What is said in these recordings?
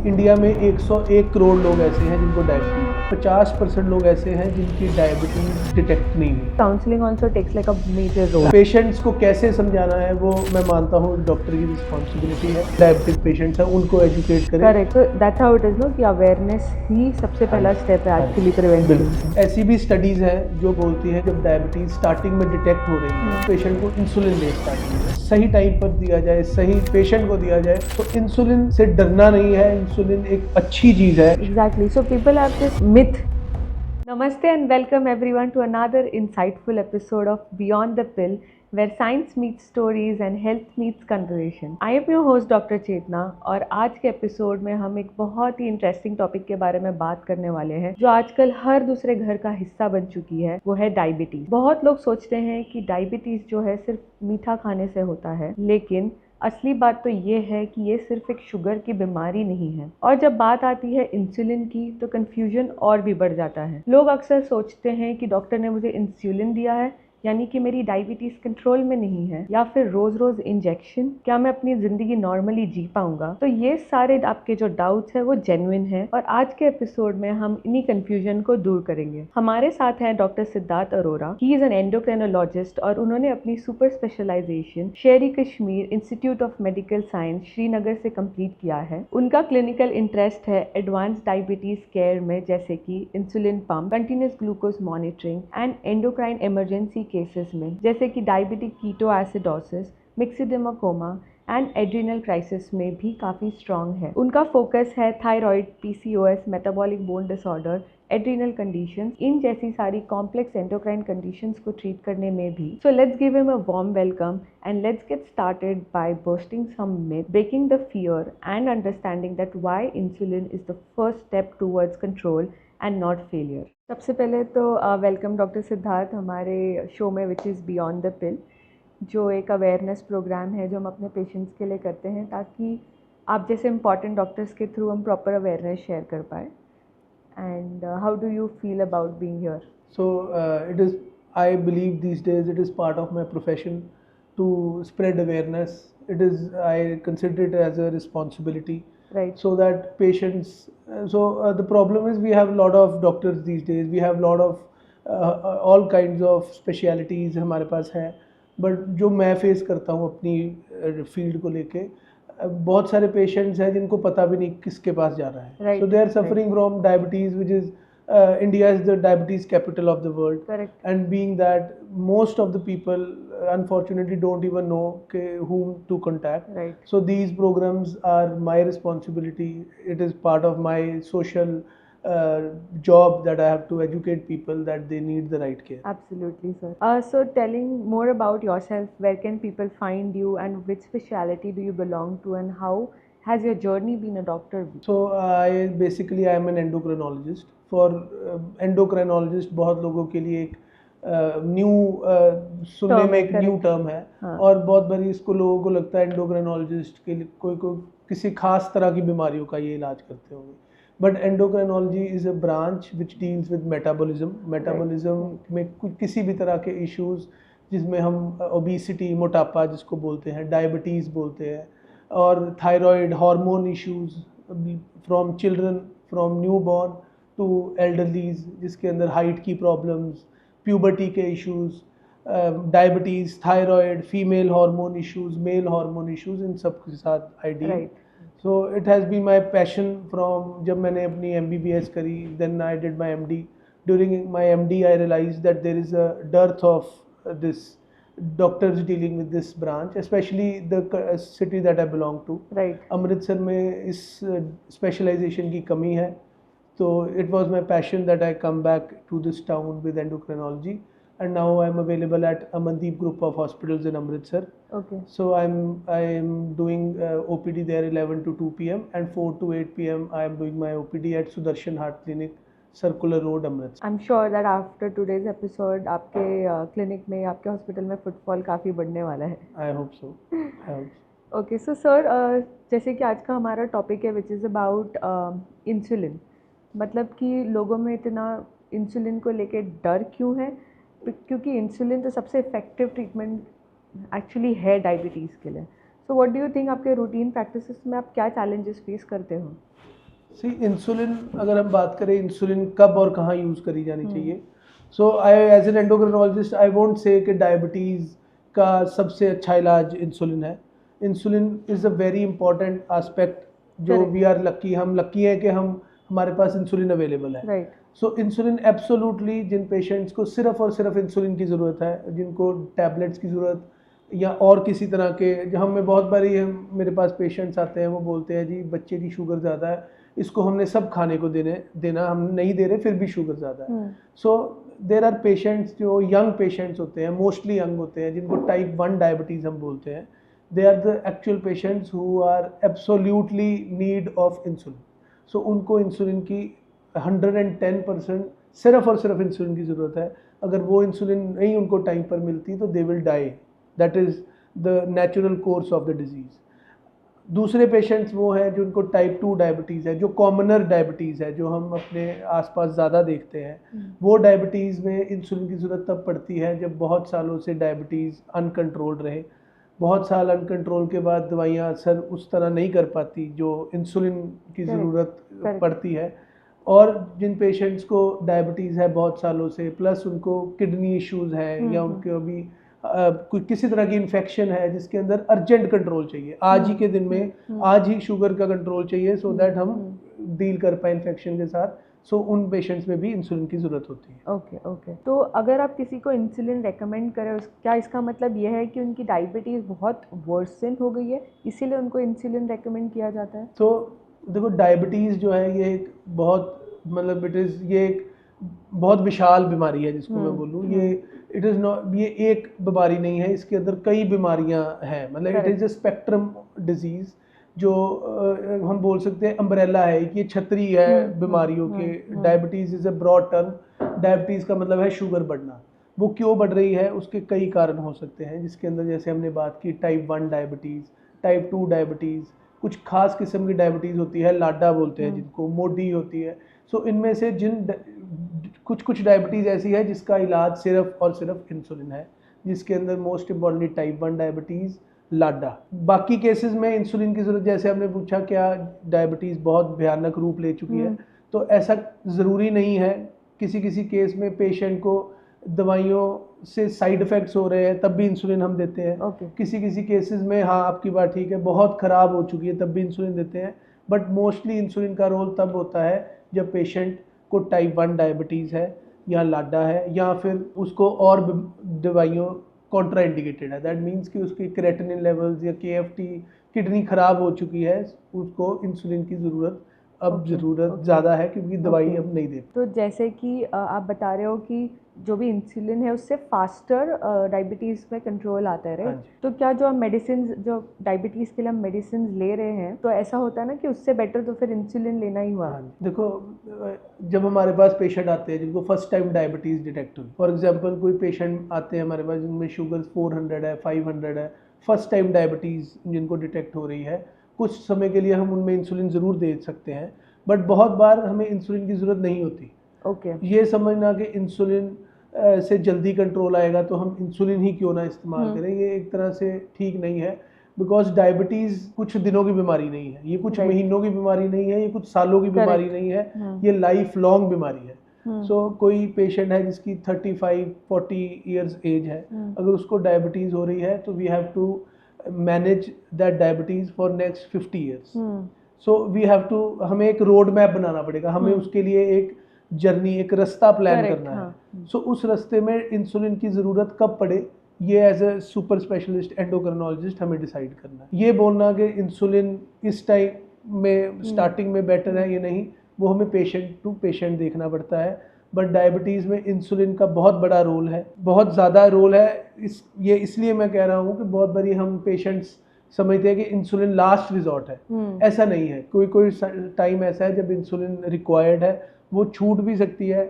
India में 101 करोड़ लोग ऐसे हैं जिनको डायबिटीज, 50% लोग ऐसे हैं जिनकी डायबिटीज डिटेक्ट नहीं हुई। Counseling also takes like a major role. Patients को कैसे समझाना है वो मैं मानता हूँ डॉक्टर की रिस्पॉन्सिबिलिटी है। डायबिटिक पेशेंट्स हैं उनको एजुकेट करें। Correct. So that's how it is, no? कि awareness ही सबसे पहला step है actually prevention बिल्कुल। ऐसी भी स्टडीज हैं जो बोलती है जब डायबिटीज स्टार्टिंग में डिटेक्ट हो रही है पेशेंट को इंसुलिन दे स्टार्टिंग में, सही टाइम पर दिया जाए, सही पेशेंट को दिया जाए तो इंसुलिन से डरना नहीं है। इंसुलिन एक अच्छी चीज है। Exactly. So people have this myth. Namaste and welcome everyone to another insightful episode of Beyond the Pill, where science meets stories and health meets conversation. I am your host Dr. चेतना और आज के episode में हम एक बहुत ही interesting topic के बारे में बात करने वाले हैं जो आजकल हर दूसरे घर का हिस्सा बन चुकी है, वो है डायबिटीज। बहुत लोग सोचते हैं कि डायबिटीज जो है सिर्फ मीठा खाने से होता है, लेकिन असली बात तो ये है कि ये सिर्फ एक शुगर की बीमारी नहीं है। और जब बात आती है इंसुलिन की तो कंफ्यूजन और भी बढ़ जाता है। लोग अक्सर सोचते हैं कि डॉक्टर ने मुझे इंसुलिन दिया है यानी कि मेरी डायबिटीज कंट्रोल में नहीं है, या फिर रोज रोज इंजेक्शन, क्या मैं अपनी जिंदगी नॉर्मली जी पाऊंगा। तो ये सारे आपके जो डाउट्स है वो जेन्युइन है और आज के एपिसोड में हम इन्हीं कंफ्यूजन को दूर करेंगे। हमारे साथ हैं doctor Siddharth Arora. He is an endocrinologist और उन्होंने अपनी super specialization Sher e Kashmir institute of medical science Srinagar से कंप्लीट किया है। उनका क्लिनिकल इंटरेस्ट है एडवांस डायबिटीज केयर में, जैसे कि insulin pump, continuous glucose monitoring and endocrine emergency cases में, जैसे कि diabetic keto acidosis, myxoedema coma and adrenal crisis में भी काफ़ी स्ट्रॉन्ग है। उनका फोकस है thyroid, PCOS, metabolic bone disorder, adrenal conditions, इन जैसी सारी कॉम्प्लेक्स एंडोक्राइन कंडीशंस को ट्रीट करने में भी। So let's give him a warm welcome and let's get started by busting some myth, breaking the fear and understanding that why insulin is the first step towards control and not failure. सबसे पहले तो welcome doctor Siddharth हमारे show में which is beyond the pill, जो एक awareness programme है जो हम अपने पेशेंट्स के लिए करते हैं ताकि आप जैसे इम्पॉर्टेंट डॉक्टर्स के थ्रू हम प्रॉपर अवेयरनेस शेयर कर पाए। And how do you feel about being here? So it is, I believe these days it is part of my profession to spread awareness. It is, I consider it as a responsibility. Right. So that patients, the problem is we have a lot of doctors these days, we have a lot of all kinds of specialities हमारे पास हैं, but जो मैं face करता हूँ अपनी field को लेके, बहुत सारे पेशेंट्स हैं जिनको पता भी नहीं किसके पास जाना है. Right. So they are suffering from diabetes, which is India is the diabetes capital of the world. Correct. And being that most of the people unfortunately don't even know whom to contact. Right. So these programs are my responsibility. It is part of my social job that I have to educate people that they need the right care. Absolutely, sir. So telling more about yourself, where can people find you and which specialty do you belong to and how has your journey been a doctor? So I basically I am an endocrinologist. For endocrinologist बहुत लोगों के लिए एक new सुनने Term में है, एक new correct. Term है. हाँ. और बहुत बार इसको लोगों को लगता है एंडोक्राइनोलॉजिस्ट के लिए कोई किसी खास तरह की बीमारियों का ये इलाज करते होंगे. But endocrinology is a branch which deals with metabolism में किसी भी तरह के इश्यूज, जिसमें हम ओबेसिटी, मोटापा जिसको बोलते हैं, डायबिटीज़ बोलते हैं, और thyroid, hormone issues from children, from newborn to elderlies, जिसके अंदर हाइट की प्रॉब्लम्स, प्यूबर्टी के issues, diabetes, thyroid, female hormone issues, male hormone issues, इन सब के साथ I deal. Right. So it has been my passion from जब मैंने अपनी MBBS करी, then I did my MD. During my MD I realized that there is a dearth of this doctors dealing with this branch, especially the city that I belong to. Right. Amritsar में इस specialization की कमी है. So it was my passion that I come back to this town with endocrinology, and now I am available at Amandeep Group of Hospitals in Amritsar. Okay. So I am doing OPD there 11 to 2 p.m. and 4 to 8 p.m. I am doing my OPD at Sudarshan Heart Clinic, Circular Road, Amritsar. I'm sure that after today's episode आपके clinic में, आपके hospital में footfall काफ़ी बढ़ने वाला है. I hope so. I hope so. Okay, so sir जैसे कि आज का हमारा टॉपिक है विच इज़ अबाउट इंसुलिन, मतलब कि लोगों में इतना इंसुलिन को लेके डर क्यों है? क्योंकि इंसुलिन तो सबसे इफ़ेक्टिव ट्रीटमेंट एक्चुअली है डायबिटीज़ के लिए. So what do you think आपके रूटीन प्रैक्टिसेस में आप क्या चैलेंजेस फेस करते हो? सी इंसुलिन, अगर हम बात करें इंसुलिन कब और कहाँ यूज़ करी जानी चाहिए, so I as an endocrinologist I won't say कि डायबिटीज़ का सबसे अच्छा इलाज इंसुलिन है. Insulin is a very important aspect जो Correct. वी आर लकी, हम लकी हैं कि हमारे पास इंसुलिन अवेलेबल है. राइट. सो इंसुलिन एब्सोल्युटली, जिन पेशेंट्स को सिर्फ और सिर्फ इंसुलिन की ज़रूरत है, जिनको टैबलेट्स की ज़रूरत या और किसी तरह के, हमें बहुत बारी मेरे पास पेशेंट्स आते हैं, वो बोलते हैं जी बच्चे की शुगर ज़्यादा है, इसको हमने सब खाने को देना हम नहीं दे रहे, फिर भी शुगर ज़्यादा है. सो देर आर पेशेंट्स जो यंग पेशेंट्स होते हैं, मोस्टली यंग होते हैं, जिनको टाइप 1 डायबिटीज़ हम बोलते हैं. They are the actual patients who are absolutely need of insulin. So उनको इंसुलिन की 110% सिर्फ और सिर्फ इंसुलिन की ज़रूरत है. अगर वो इंसुलिन नहीं उनको टाइम पर मिलती तो they will die. That is the natural course of the disease. दूसरे पेशेंट्स वो हैं जो उनको टाइप 2 डायबिटीज़ है, जो कॉमनर डायबिटीज़ है, जो हम अपने आसपास ज़्यादा देखते हैं. वो डायबिटीज़ में इंसुलिन की ज़रूरत तब पड़ती है जब बहुत सालों से डायबिटीज़ अनकंट्रोल्ड रहे. बहुत साल अनकंट्रोल के बाद दवाइयाँ असर उस तरह नहीं कर पाती जो इंसुलिन की ज़रूरत पड़ती है. और जिन पेशेंट्स को डायबिटीज़ है बहुत सालों से, प्लस उनको किडनी इश्यूज़ हैं या उनको अभी कोई किसी तरह की इन्फेक्शन है जिसके अंदर अर्जेंट कंट्रोल चाहिए, आज ही के दिन में आज ही शुगर का कंट्रोल चाहिए, सो दैट हम डील कर पाए इन्फेक्शन के साथ. सो उन पेशेंट्स में भी इंसुलिन की ज़रूरत होती है. ओके. तो अगर आप किसी को इंसुलिन रेकमेंड करें, क्या इसका मतलब यह है कि उनकी डायबिटीज़ बहुत वर्सन हो गई है इसीलिए उनको इंसुलिन रेकमेंड किया जाता है? तो देखो, डायबिटीज़ जो है ये एक बहुत, मतलब ये एक बहुत विशाल बीमारी है जिसको मैं बोलूँ. ये इट इज़ नॉट, ये एक बीमारी नहीं है, इसके अंदर कई बीमारियां हैं. मतलब it is a spectrum disease जो हम बोल सकते हैं अम्ब्रेला है, ये छतरी है बीमारियों के. Diabetes is a broad term. Diabetes का मतलब है शुगर बढ़ना. वो क्यों बढ़ रही है, उसके कई कारण हो सकते हैं, जिसके अंदर जैसे हमने बात की टाइप 1 डायबिटीज़, टाइप 2 डायबिटीज़, कुछ खास किस्म की डायबिटीज़ होती है, लाडा बोलते हैं जिनको, मोडी होती है. सो इनमें से कुछ डायबिटीज़ ऐसी है जिसका इलाज सिर्फ और सिर्फ इंसुलिन है, जिसके अंदर मोस्ट इम्पॉर्टेंटली टाइप 1 डायबिटीज़, लाडा. बाकी केसेस में इंसुलिन की ज़रूरत, जैसे हमने पूछा क्या डायबिटीज़ बहुत भयानक रूप ले चुकी है, तो ऐसा ज़रूरी नहीं है. किसी किसी केस में पेशेंट को दवाइयों से साइड इफ़ेक्ट्स हो रहे हैं तब भी इंसुलिन हम देते हैं. किसी किसी केसेस में, हाँ आपकी बात ठीक है, बहुत ख़राब हो चुकी है तब भी इंसुलिन देते हैं. बट मोस्टली इंसुलिन का रोल तब होता है जब पेशेंट को टाइप 1 डायबिटीज़ है या लाडा है, या फिर उसको और दवाइयों कॉन्ट्रा इंडिकेटेड है. दैट मीन्स कि उसकी क्रेटिनिन लेवल्स या KFT, किडनी ख़राब हो चुकी है, उसको इंसुलिन की ज़रूरत अब ज़रूरत ज़्यादा है क्योंकि दवाई अब नहीं देती. तो जैसे कि आप बता रहे हो कि जो भी इंसुलिन है उससे फास्टर डायबिटीज़ में कंट्रोल आता है, राइट? तो क्या जो हम मेडिसिन, जो डायबिटीज़ के लिए हम मेडिसिन ले रहे हैं, तो ऐसा होता है ना कि उससे बेटर तो फिर इंसुलिन लेना ही हुआ? देखो, जब हमारे पास पेशेंट आते हैं जिनको फर्स्ट टाइम डायबिटीज़ डिटेक्ट हुई, फॉर एग्जांपल कोई पेशेंट आते हैं हमारे पास जिनमें शुगर 400 है, 500 है, फर्स्ट टाइम डायबिटीज़ जिनको डिटेक्ट हो रही है, कुछ समय के लिए हम उनमें इंसुलिन ज़रूर दे सकते हैं, बट बहुत बार हमें इंसुलिन की ज़रूरत नहीं होती. ये समझना कि इंसुलिन से जल्दी कंट्रोल आएगा तो हम इंसुलिन ही क्यों ना इस्तेमाल करें, ये एक तरह से ठीक नहीं है. बिकॉज डायबिटीज़ कुछ दिनों की बीमारी नहीं है, ये कुछ महीनों की बीमारी नहीं है, ये कुछ सालों की बीमारी नहीं है, ये लाइफ लॉन्ग बीमारी है. सो कोई पेशेंट है जिसकी 35-40 ईयर्स एज है, अगर उसको डायबिटीज़ हो रही है तो we have to manage that diabetes for next 50 years. So we have to, हमें एक रोड मैप बनाना पड़ेगा, हमें उसके लिए एक जर्नी, एक रास्ता प्लान करना है. सो उस रास्ते में इंसुलिन की ज़रूरत कब पड़े, ये as a super specialist endocrinologist हमें डिसाइड करना है. ये बोलना कि इंसुलिन इस टाइम में स्टार्टिंग में बेटर है, ये नहीं, वो हमें पेशेंट टू पेशेंट देखना पड़ता है. बट डायबिटीज़ में इंसुलिन का बहुत बड़ा रोल है, बहुत ज़्यादा रोल है. ये इसलिए मैं कह रहा हूँ कि बहुत बारी हम पेशेंट्स समझते हैं कि इंसुलिन लास्ट रिजॉर्ट है. ऐसा नहीं है. कोई कोई टाइम ऐसा है जब इंसुलिन रिक्वायर्ड है, वो छूट भी सकती है.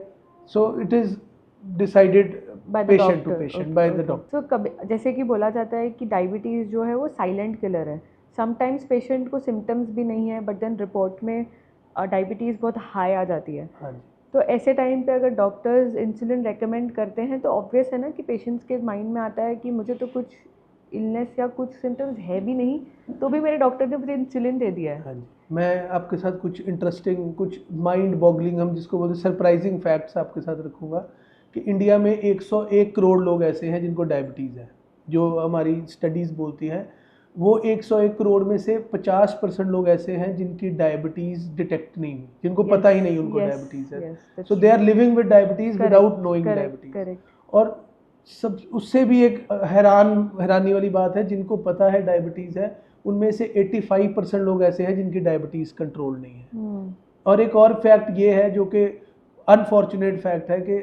So it is decided patient to patient by the doctor. तो कभी जैसे कि बोला जाता है कि डायबिटीज़ जो है वो साइलेंट किलर है. समटाइम्स पेशेंट को सिम्टम्स भी नहीं है बट देन रिपोर्ट में डायबिटीज़ बहुत हाई आ जाती है. तो ऐसे टाइम पे अगर डॉक्टर्स इंसुलिन रेकमेंड करते हैं तो ऑब्वियस है ना कि पेशेंट्स के माइंड में आता है कि मुझे तो कुछ इलनेस या कुछ सिम्टम्स है भी नहीं, तो भी मेरे डॉक्टर ने मुझे इंसुलिन दे दिया है। हाँ जी, मैं आपके साथ कुछ इंटरेस्टिंग, कुछ माइंड बॉगलिंग, हम जिसको बोलते हैं सरप्राइजिंग फैक्ट्स आपके साथ रखूँगा कि इंडिया में 101 करोड़ लोग ऐसे हैं जिनको डायबिटीज़ है। जो हमारी स्टडीज़ बोलती हैं, वो 101 करोड़ में से 50% लोग ऐसे हैं जिनकी डायबिटीज़ डिटेक्ट नहीं हुई, जिनको पता ही नहीं उनको डायबिटीज़ है। So they are living with diabetes without knowing diabetes. Correct. और सब उससे भी एक हैरानी वाली बात है, जिनको पता है डायबिटीज़ है उनमें से 85% लोग ऐसे हैं जिनकी डायबिटीज़ कंट्रोल नहीं है। और एक और फैक्ट ये है जो कि अनफॉर्चुनेट फैक्ट है कि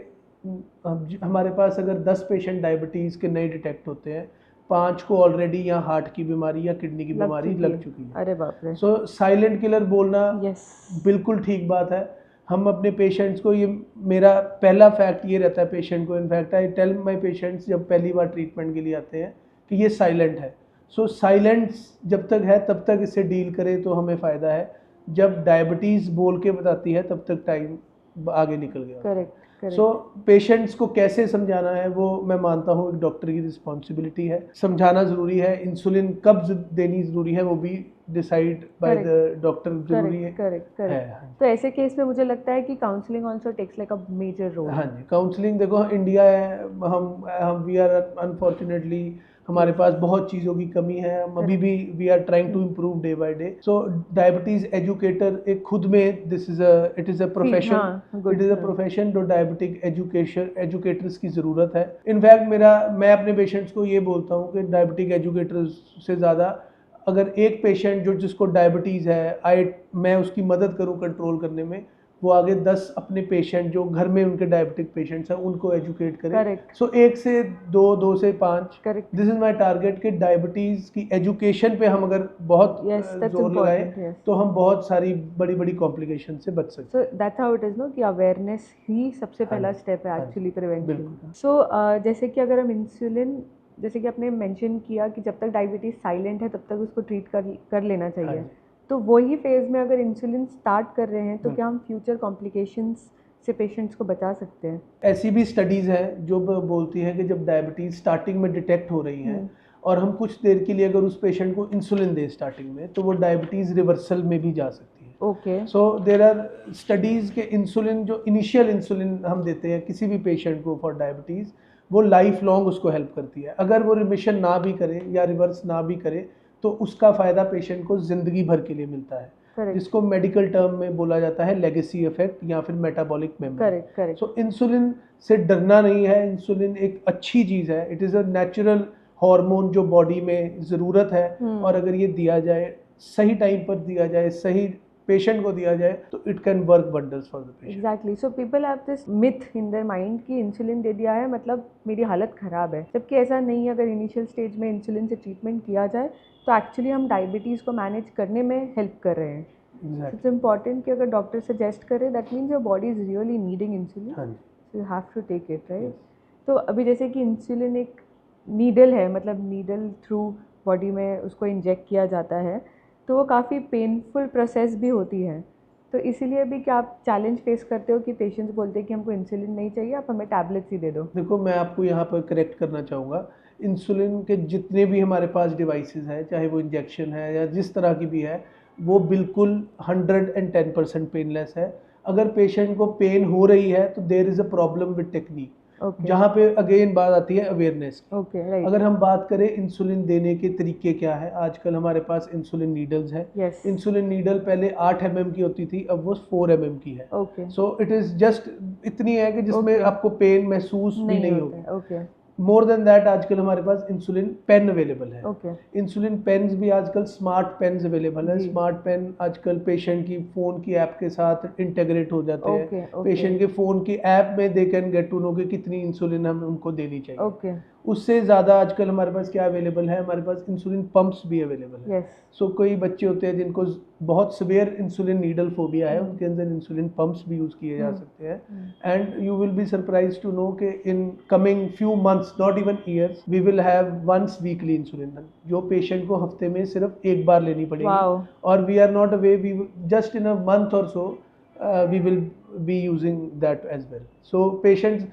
हमारे पास अगर 10 पेशेंट डायबिटीज़ के नए डिटेक्ट होते हैं, 5 को ऑलरेडी या हार्ट की बीमारी या किडनी की बीमारी लग चुकी है। अरे बाप रे। सो साइलेंट किलर बोलना बिल्कुल ठीक बात है। हम अपने पेशेंट्स को, ये मेरा पहला फैक्ट ये रहता है पेशेंट को, in fact I tell my patients जब पहली बार ट्रीटमेंट के लिए आते हैं कि ये साइलेंट है। सो साइलेंस जब तक है तब तक इससे डील करें तो हमें फ़ायदा है। जब डायबिटीज़ बोल के बताती है तब तक टाइम आगे निकल गया। करेक्ट। सो पेशेंट्स को कैसे समझाना है वो मैं मानता हूँ एक डॉक्टर की रिस्पॉन्सिबिलिटी है। समझाना ज़रूरी है, इंसुलिन कब देनी ज़रूरी है वो भी डिसाइड बाय द डॉक्टर ज़रूरी है। करेक्ट। तो ऐसे केस में मुझे लगता है कि counselling also takes like a major role. हाँ जी, काउंसलिंग देखो इंडिया है, हम वी आर अनफॉर्चुनेटली हमारे पास बहुत चीज़ों की कमी है। हम अभी भी we are trying to improve day by day. So diabetes educator एक खुद में it is a profession, it is a profession जो डायबिटिक एजुकेटर्स की ज़रूरत है। इनफैक्ट मैं अपने पेशेंट्स को ये बोलता हूँ कि डायबिटिक एजुकेटर्स से ज़्यादा अगर एक पेशेंट जिसको डायबिटीज़ है, मैं उसकी मदद करूँ कंट्रोल करने में, वो आगे 10 अपने पेशेंट जो घर में उनके डायबिटिक पेशेंट्स हैं उनको एजुकेट करें। सो 1 से 2 से 5, दिस इज माय टारगेट कि डायबिटीज़ की एजुकेशन पे हम अगर बहुत जोर लगाएं तो हम बहुत सारी बड़ी बड़ी कॉम्प्लिकेशन से बच सकते हैं। So that's how it is no कि अवेयरनेस ही सबसे पहला स्टेप है एक्चुअली प्रिवेंशन का। सो जैसे कि अगर हम इंसुलिन, जैसे कि आपने मेंशन किया कि जब तक डायबिटीज़ साइलेंट है तब तक उसको ट्रीट कर लेना चाहिए, तो वही फेज़ में अगर इंसुलिन स्टार्ट कर रहे हैं तो क्या हम फ्यूचर कॉम्प्लिकेशंस से पेशेंट्स को बचा सकते हैं? ऐसी भी स्टडीज़ हैं जो बोलती हैं कि जब डायबिटीज़ स्टार्टिंग में डिटेक्ट हो रही हैं और हम कुछ देर के लिए अगर उस पेशेंट को इंसुलिन दें स्टार्टिंग में, तो वो डायबिटीज़ रिवर्सल में भी जा सकती है। Okay. So there are studies के इंसुलिन, जो इनिशियल इंसुलिन हम देते हैं किसी भी पेशेंट को फॉर डायबिटीज़, वो लाइफ लॉन्ग उसको हेल्प करती है। अगर वो रिमिशन ना भी करे या रिवर्स ना भी करे तो उसका फ़ायदा पेशेंट को ज़िंदगी भर के लिए मिलता है, जिसको मेडिकल टर्म में बोला जाता है लेगेसी इफेक्ट या फिर मेटाबॉलिक मेमोरी। सो इंसुलिन से डरना नहीं है, इंसुलिन एक अच्छी चीज़ है, it is a natural hormone जो बॉडी में ज़रूरत है। और अगर ये दिया जाए, सही टाइम पर दिया जाए, सही पेशेंट को दिया जाए, तो it can work wonders for the patient. Exactly. So people have this myth in their mind कि इंसुलिन दे दिया है मतलब मेरी हालत ख़राब है, जबकि ऐसा नहीं है। अगर इनिशियल स्टेज में इंसुलिन से ट्रीटमेंट किया जाए तो एक्चुअली हम डायबिटीज़ को मैनेज करने में हेल्प कर रहे हैं। इट्स इम्पॉर्टेंट कि अगर डॉक्टर सजेस्ट करे, that means your body is really needing insulin, so you have to take it, right. तो अभी जैसे कि इंसुलिन एक नीडल है, मतलब नीडल थ्रू बॉडी में उसको इंजेक्ट किया जाता है, तो वो काफ़ी पेनफुल प्रोसेस भी होती है। तो इसीलिए भी क्या आप चैलेंज फेस करते हो कि पेशेंट्स बोलते हैं कि हमको इंसुलिन नहीं चाहिए, आप हमें टैबलेट्स ही दे दो? देखो, मैं आपको यहाँ पर करेक्ट करना चाहूँगा, इंसुलिन के जितने भी हमारे पास डिवाइसेस हैं, चाहे वो इंजेक्शन है या जिस तरह की भी है, वो बिल्कुल 110% पेनलेस है। अगर पेशेंट को पेन हो रही है तो there is a problem with technique. जहाँ पे अगेन बात आती है अवेयरनेस की। अगर हम बात करें इंसुलिन देने के तरीके क्या है, आजकल हमारे पास इंसुलिन नीडल्स है। इंसुलिन नीडल पहले 8 mm की होती थी, अब वो 4 mm की है। सो इट इज़ जस्ट इतनी है कि जिसमें आपको पेन महसूस भी नहीं होगी। मोर देन दैट, आजकल हमारे पास इंसुलिन पेन अवेलेबल है। इंसुलिन पेन्स भी आजकल स्मार्ट पेन्स अवेलेबल है। स्मार्ट पेन आजकल पेशेंट की फ़ोन की ऐप के साथ इंटीग्रेट हो जाते हैं। पेशेंट के फ़ोन की ऐप में they can get to know कि कितनी इंसुलिन हम उनको देनी चाहिए। उससे ज़्यादा आजकल हमारे पास क्या अवेलेबल है, हमारे पास इंसुलिन पंप्स भी अवेलेबल है। सो कोई बच्चे होते हैं जिनको बहुत सिवियर इंसुलिन नीडल फोबिया है, उनके अंदर इंसुलिन पंप्स भी यूज़ किए जा सकते हैं। And you will be surprise to know कि in coming few months, not even years, we will have once weekly insulin, जो पेशेंट को हफ्ते में सिर्फ एक बार लेनी पड़ेगी। और we are not away, we just in a month और so we will be using that as well. So patients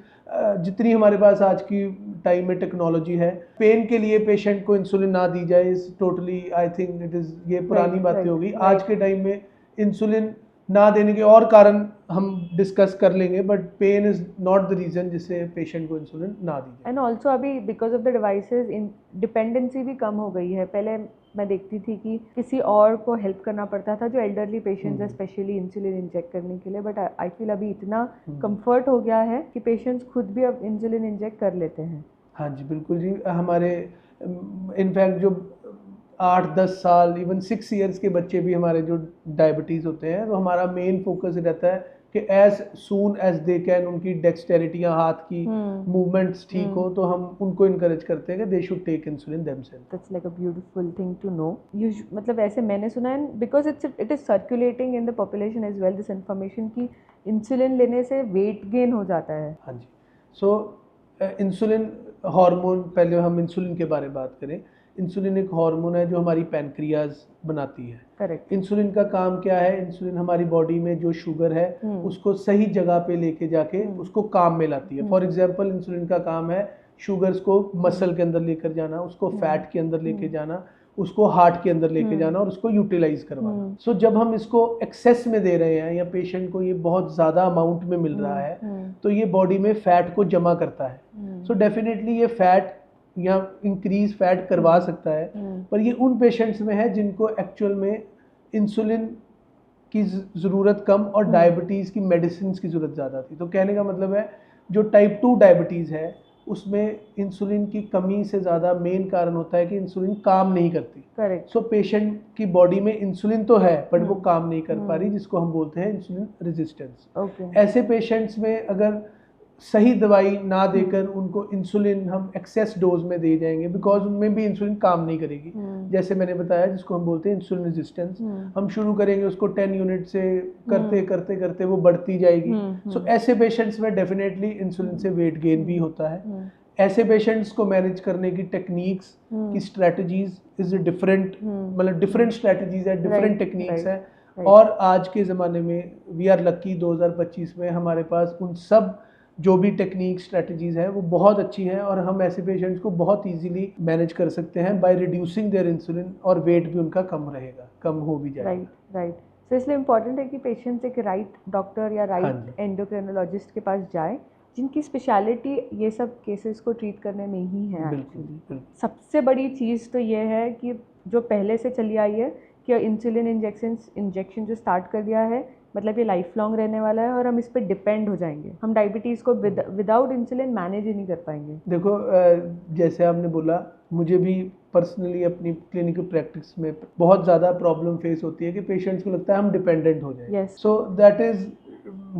जितनी हमारे पास आज की टाइम में टेक्नोलॉजी है, पेन के लिए पेशेंट को इंसुलिन ना दी जाए is totally, I think it is, ये पुरानी बातें होगी. आज के टाइम में इंसुलिन ना देने के और कारण हम डिस्कस कर लेंगे, but pen is not the reason जिससे पेशेंट को इंसुलिन ना दी जाए. एंड ऑल्सो अभी बिकॉज ऑफ द डिवाइसेस इन डिपेंडेंसी भी कम हो गई है. पहले मैं देखती थी कि किसी और को हेल्प करना पड़ता था, जो एल्डरली पेशेंट्स है स्पेशली इंसुलिन इंजेक्ट करने के लिए, बट आई फील अभी इतना कंफर्ट हो गया है कि पेशेंट्स खुद भी अब इंसुलिन इंजेक्ट कर लेते हैं. हाँ जी, बिल्कुल जी. हमारे इनफैक्ट जो 8-10 साल इवन 6 ईयर्स के बच्चे भी हमारे जो डायबिटीज़ होते हैं, तो हमारा मेन फोकस रहता है कि as soon as they can उनकी डेक्सटेरिटी या हाथ की मूवमेंट्स ठीक हो, तो हम उनको इनकरेज करते हैं कि they should take insulin themselves. That's like a beautiful thing to know. मतलब ऐसे मैंने सुना है, because it is circulating in the population as well this information कि इंसुलिन लेने से वेट गेन हो जाता है. हाँ जी. सो इंसुलिन हार्मोन, पहले हम इंसुलिन के बारे में बात करें. इंसुलिन एक हार्मोन है जो हमारी पैनक्रियाज बनाती है. करेक्ट. इंसुलिन का काम क्या है? इंसुलिन हमारी बॉडी में जो शुगर है उसको सही जगह पे लेके जाके उसको काम में लाती है. फॉर एग्जांपल इंसुलिन का काम है शुगर्स को मसल के अंदर लेकर जाना, उसको फैट के अंदर लेके जाना, उसको हार्ट के अंदर लेके जाना और उसको यूटिलाइज करवाना. सो जब हम इसको एक्सेस में दे रहे हैं या पेशेंट को ये बहुत ज़्यादा अमाउंट में मिल रहा है, तो ये बॉडी में फैट को जमा करता है. सो डेफिनेटली ये फैट या इंक्रीज फैट करवा सकता है, पर ये उन पेशेंट्स में है जिनको एक्चुअल में इंसुलिन की ज़रूरत कम और डायबिटीज़ की मेडिसिन की ज़रूरत ज़्यादा थी. तो कहने का मतलब है जो टाइप 2 डायबिटीज़ है उसमें इंसुलिन की कमी से ज़्यादा मेन कारण होता है कि इंसुलिन काम नहीं करती. करेक्ट. सो पेशेंट की बॉडी में इंसुलिन तो है बट वो काम नहीं कर पा रही, जिसको हम बोलते हैं इंसुलिन रेजिस्टेंस. ओके. ऐसे पेशेंट्स में अगर सही दवाई ना देकर उनको इंसुलिन हम एक्सेस डोज में दे जाएंगे, बिकॉज उनमें भी इंसुलिन काम नहीं करेगी. जैसे मैंने बताया, जिसको हम बोलते हैं इंसुलिन रेजिस्टेंस. हम शुरू करेंगे उसको 10 यूनिट से, करते करते करते वो बढ़ती जाएगी. सो ऐसे पेशेंट्स में डेफिनेटली इंसुलिन से वेट गेन भी होता है. ऐसे पेशेंट्स को मैनेज करने की टेक्निक्स की स्ट्रेटजीज इज डिफरेंट, मतलब डिफरेंट स्ट्रेटजीज है, डिफरेंट टेक्निक्स है. और आज के ज़माने में वी आर लकी 2025 में हमारे पास उन सब जो भी टेक्निक स्ट्रेटजीज है वो बहुत अच्छी है और हम ऐसे पेशेंट्स को बहुत इजीली मैनेज कर सकते हैं बाय रिड्यूसिंग देयर इंसुलिन, और वेट भी उनका कम रहेगा, कम हो भी जाएगा. राइट. राइट. सो इसलिए इम्पॉर्टेंट है कि पेशेंट्स एक राइट डॉक्टर या राइट एंडोक्रिनोलॉजिस्ट के पास जाए, जिनकी स्पेशलिटी ये सब केसेस को ट्रीट करने में ही है. बिल्कुल. सबसे बड़ी चीज़ तो ये है कि जो पहले से चली आई है कि इंसुलिन इंजेक्शन जो स्टार्ट कर दिया है, मतलब ये लाइफ लॉन्ग रहने वाला है और हम इस पर डिपेंड हो जाएंगे. हम डायबिटीज़ को विदाउट इंसुलिन मैनेज ही नहीं कर पाएंगे. देखो, जैसे आपने बोला, मुझे भी पर्सनली अपनी क्लिनिकल प्रैक्टिस में बहुत ज़्यादा प्रॉब्लम फेस होती है कि पेशेंट्स को लगता है हम डिपेंडेंट हो जाएंगे. So that is